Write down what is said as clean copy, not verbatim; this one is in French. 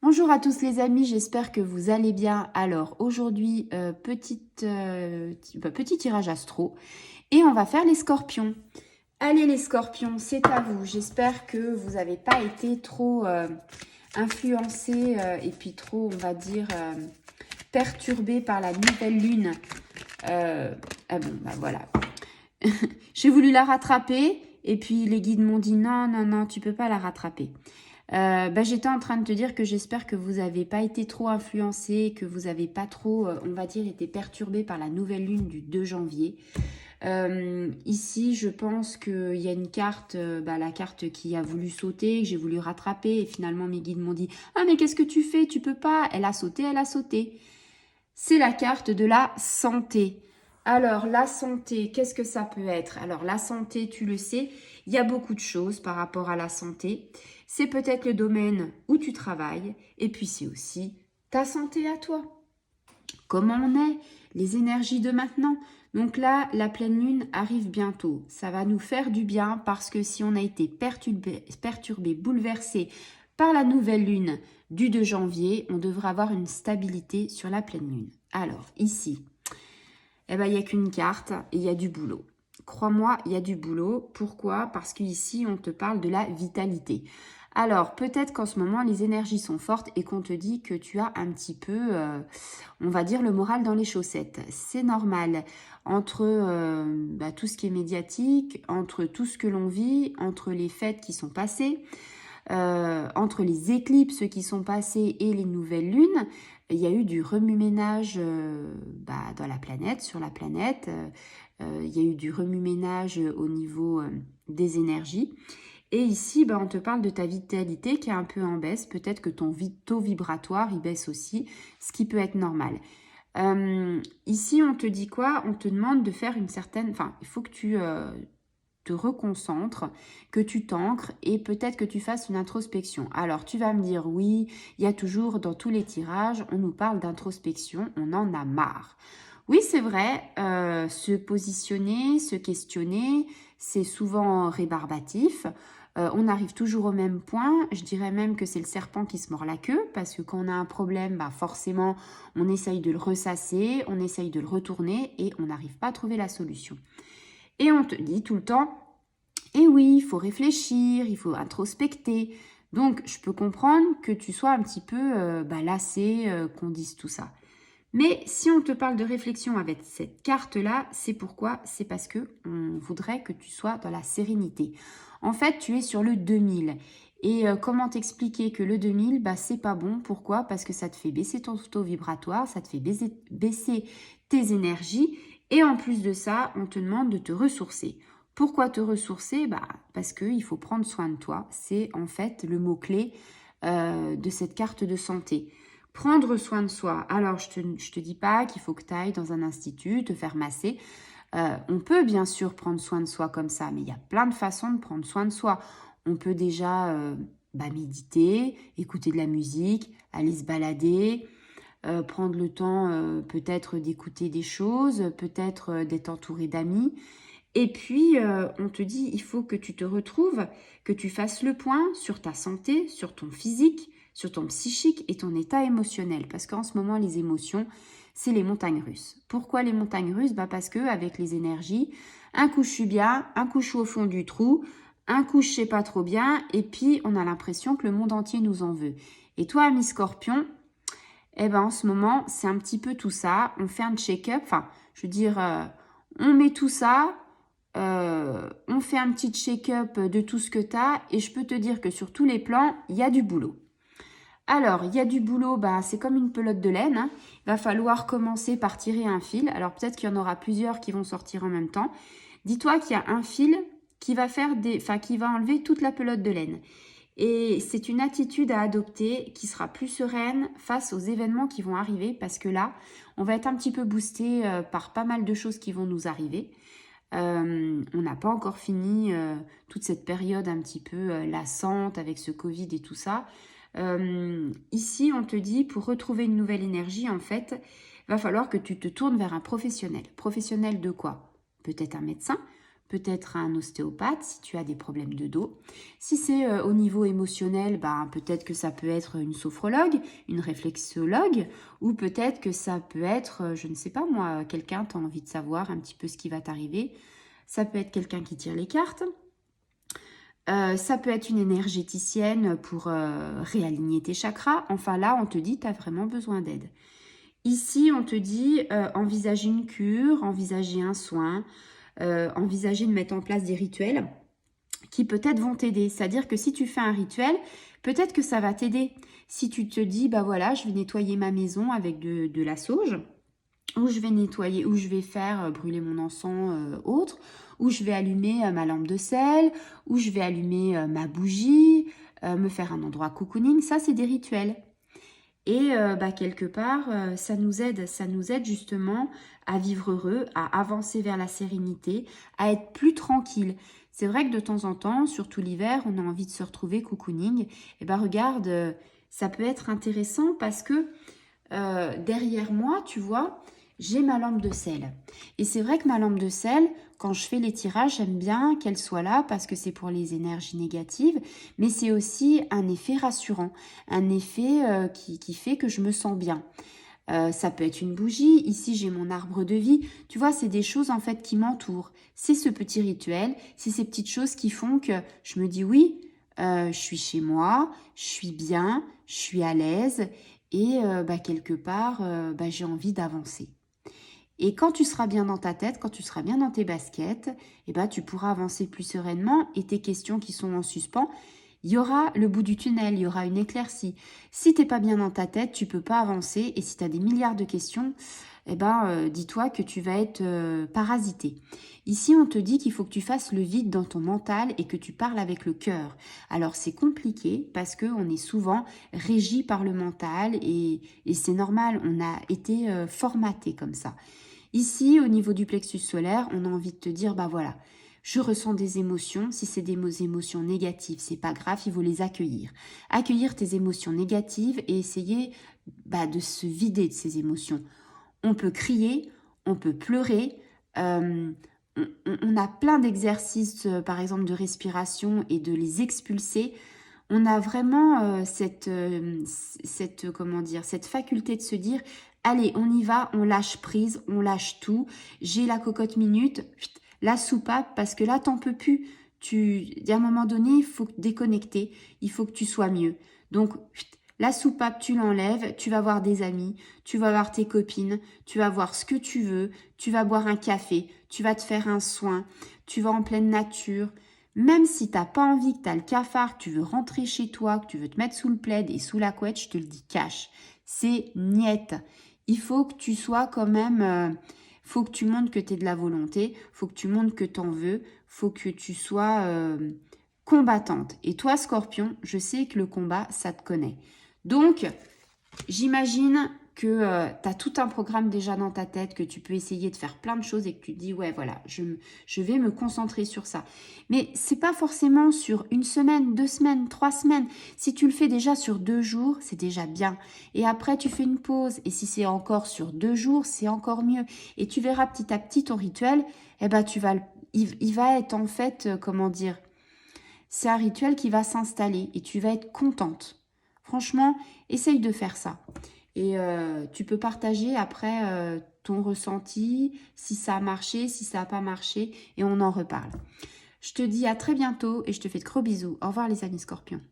Bonjour à tous les amis, j'espère que vous allez bien. Alors aujourd'hui, petit tirage astro et on va faire les scorpions. Allez les scorpions, c'est à vous. J'espère que vous n'avez pas été trop influencés et puis trop, on va dire, perturbés par la nouvelle lune. Ah bon, bah voilà. J'ai voulu la rattraper et puis les guides m'ont dit non, non, non, tu peux pas la rattraper. J'étais en train de te dire que j'espère que vous n'avez pas été trop influencé, que vous n'avez pas trop, on va dire, été perturbé par la nouvelle lune du 2 janvier. Ici, je pense qu'il y a une carte, la carte qui a voulu sauter, que j'ai voulu rattraper, et finalement mes guides m'ont dit « Ah mais qu'est-ce que tu fais? Tu peux pas, elle a sauté, elle a sauté. » C'est la carte de la santé. Alors, la santé, qu'est-ce que ça peut être? Alors, la santé, tu le sais, il y a beaucoup de choses par rapport à la santé. C'est peut-être le domaine où tu travailles et puis c'est aussi ta santé à toi. Comment on est? Les énergies de maintenant. Donc là, la pleine lune arrive bientôt. Ça va nous faire du bien parce que si on a été perturbé, bouleversé par la nouvelle lune du 2 janvier, on devrait avoir une stabilité sur la pleine lune. Alors, ici, il n'y a qu'une carte et il y a du boulot. Crois-moi, il y a du boulot. Pourquoi? Parce qu'ici, on te parle de la vitalité. Alors, peut-être qu'en ce moment, les énergies sont fortes et qu'on te dit que tu as un petit peu, on va dire, le moral dans les chaussettes. C'est normal. Entre tout ce qui est médiatique, entre tout ce que l'on vit, entre les fêtes qui sont passées, entre les éclipses qui sont passées et les nouvelles lunes, il y a eu du remue-ménage dans la planète, sur la planète. Il y a eu du remue-ménage au niveau des énergies. Et ici, on te parle de ta vitalité qui est un peu en baisse. Peut-être que ton taux vibratoire, il baisse aussi, ce qui peut être normal. Ici, on te dit quoi? On te demande de faire une certaine... Enfin, il faut que tu te reconcentres, que tu t'ancres et peut-être que tu fasses une introspection. Alors, tu vas me dire, oui, il y a toujours dans tous les tirages, on nous parle d'introspection, on en a marre. Oui, c'est vrai, se positionner, se questionner, c'est souvent rébarbatif. On arrive toujours au même point. Je dirais même que c'est le serpent qui se mord la queue parce que quand on a un problème, forcément, on essaye de le ressasser, on essaye de le retourner et on n'arrive pas à trouver la solution. Et on te dit tout le temps, eh oui, il faut réfléchir, il faut introspecter. Donc, je peux comprendre que tu sois un petit peu lassé, qu'on dise tout ça. Mais si on te parle de réflexion avec cette carte-là, c'est pourquoi? C'est parce que on voudrait que tu sois dans la sérénité. En fait, tu es sur le 2000. Et comment t'expliquer que le 2000, c'est pas bon? Pourquoi? Parce que ça te fait baisser ton taux vibratoire, ça te fait baisser tes énergies. Et en plus de ça, on te demande de te ressourcer. Pourquoi te ressourcer? Parce qu'il faut prendre soin de toi. C'est en fait le mot-clé de cette carte de santé. Prendre soin de soi. Alors, je te dis pas qu'il faut que tu ailles dans un institut, te faire masser. On peut bien sûr prendre soin de soi comme ça, mais il y a plein de façons de prendre soin de soi. On peut déjà méditer, écouter de la musique, aller se balader, prendre le temps peut-être d'écouter des choses, peut-être d'être entouré d'amis. Et puis, on te dit, il faut que tu te retrouves, que tu fasses le point sur ta santé, sur ton physique, sur ton psychique et ton état émotionnel. Parce qu'en ce moment, les émotions, c'est les montagnes russes. Pourquoi les montagnes russes? Parce que avec les énergies, un coup je suis bien, un coup je suis au fond du trou, un coup je sais pas trop bien, et puis on a l'impression que le monde entier nous en veut. Et toi, ami Scorpion, en ce moment, c'est un petit peu tout ça. On fait un check-up, on met tout ça, on fait un petit check-up de tout ce que tu as et je peux te dire que sur tous les plans, il y a du boulot. Alors, il y a du boulot, c'est comme une pelote de laine. Hein. Il va falloir commencer par tirer un fil. Alors, peut-être qu'il y en aura plusieurs qui vont sortir en même temps. Dis-toi qu'il y a un fil qui va qui va enlever toute la pelote de laine. Et c'est une attitude à adopter qui sera plus sereine face aux événements qui vont arriver parce que là, on va être un petit peu boosté par pas mal de choses qui vont nous arriver. On n'a pas encore fini toute cette période un petit peu lassante avec ce Covid et tout ça. Ici, on te dit, pour retrouver une nouvelle énergie, en fait, va falloir que tu te tournes vers un professionnel. Professionnel de quoi? Peut-être un médecin, peut-être à un ostéopathe si tu as des problèmes de dos. Si c'est au niveau émotionnel, ben, peut-être que ça peut être une sophrologue, une réflexologue, ou peut-être que ça peut être, je ne sais pas moi, quelqu'un, tu as envie de savoir un petit peu ce qui va t'arriver. Ça peut être quelqu'un qui tire les cartes. Ça peut être une énergéticienne pour réaligner tes chakras. Enfin là, on te dit, tu as vraiment besoin d'aide. Ici, on te dit, envisager une cure, envisager un soin, envisager de mettre en place des rituels qui peut-être vont t'aider. C'est-à-dire que si tu fais un rituel, peut-être que ça va t'aider. Si tu te dis, bah voilà, je vais nettoyer ma maison avec de la sauge, ou je vais nettoyer, ou je vais faire brûler mon encens autre, ou je vais allumer ma lampe de sel, ou je vais allumer ma bougie, me faire un endroit cocooning, ça c'est des rituels. Et quelque part, ça nous aide justement à vivre heureux, à avancer vers la sérénité, à être plus tranquille. C'est vrai que de temps en temps, surtout l'hiver, on a envie de se retrouver cocooning. Et ben regarde, ça peut être intéressant parce que derrière moi, tu vois, j'ai ma lampe de sel. Et c'est vrai que ma lampe de sel, quand je fais les tirages, j'aime bien qu'elle soit là parce que c'est pour les énergies négatives, mais c'est aussi un effet rassurant, un effet qui fait que je me sens bien. Ça peut être une bougie, ici j'ai mon arbre de vie, tu vois, c'est des choses en fait qui m'entourent. C'est ce petit rituel, c'est ces petites choses qui font que je me dis oui, je suis chez moi, je suis bien, je suis à l'aise et quelque part, j'ai envie d'avancer. Et quand tu seras bien dans ta tête, quand tu seras bien dans tes baskets, tu pourras avancer plus sereinement et tes questions qui sont en suspens, il y aura le bout du tunnel, il y aura une éclaircie. Si tu n'es pas bien dans ta tête, tu ne peux pas avancer et si tu as des milliards de questions, dis-toi que tu vas être parasité. Ici, on te dit qu'il faut que tu fasses le vide dans ton mental et que tu parles avec le cœur. Alors, c'est compliqué parce qu'on est souvent régi par le mental et c'est normal, on a été formaté comme ça. Ici, au niveau du plexus solaire, on a envie de te dire, bah voilà, je ressens des émotions. Si c'est des émotions négatives, c'est pas grave, il faut les accueillir. Accueillir tes émotions négatives et essayer de se vider de ces émotions. On peut crier, on peut pleurer. On a plein d'exercices, par exemple, de respiration et de les expulser. On a vraiment cette faculté de se dire, allez, on y va, on lâche prise, on lâche tout. J'ai la cocotte minute, la soupape, parce que là, t'en peux plus. À un moment donné, il faut déconnecter, il faut que tu sois mieux. Donc, la soupape, tu l'enlèves, tu vas voir des amis, tu vas voir tes copines, tu vas voir ce que tu veux, tu vas boire un café, tu vas te faire un soin, tu vas en pleine nature. Même si tu n'as pas envie, que tu as le cafard, que tu veux rentrer chez toi, que tu veux te mettre sous le plaid et sous la couette, je te le dis cash. C'est niette. Il faut que tu sois quand même... faut que tu montres que tu es de la volonté, faut que tu montres que tu en veux, faut que tu sois combattante. Et toi, Scorpion, je sais que le combat, ça te connaît. Donc, j'imagine que tu as tout un programme déjà dans ta tête, que tu peux essayer de faire plein de choses et que tu te dis, ouais, voilà, je vais me concentrer sur ça. Mais c'est pas forcément sur 1 semaine, 2 semaines, 3 semaines. Si tu le fais déjà sur 2 jours, c'est déjà bien. Et après, tu fais une pause. Et si c'est encore sur 2 jours, c'est encore mieux. Et tu verras petit à petit ton rituel, il va être en fait, c'est un rituel qui va s'installer et tu vas être contente. Franchement, essaye de faire ça. Et tu peux partager après ton ressenti, si ça a marché, si ça n'a pas marché, et on en reparle. Je te dis à très bientôt et je te fais de gros bisous. Au revoir les amis scorpions.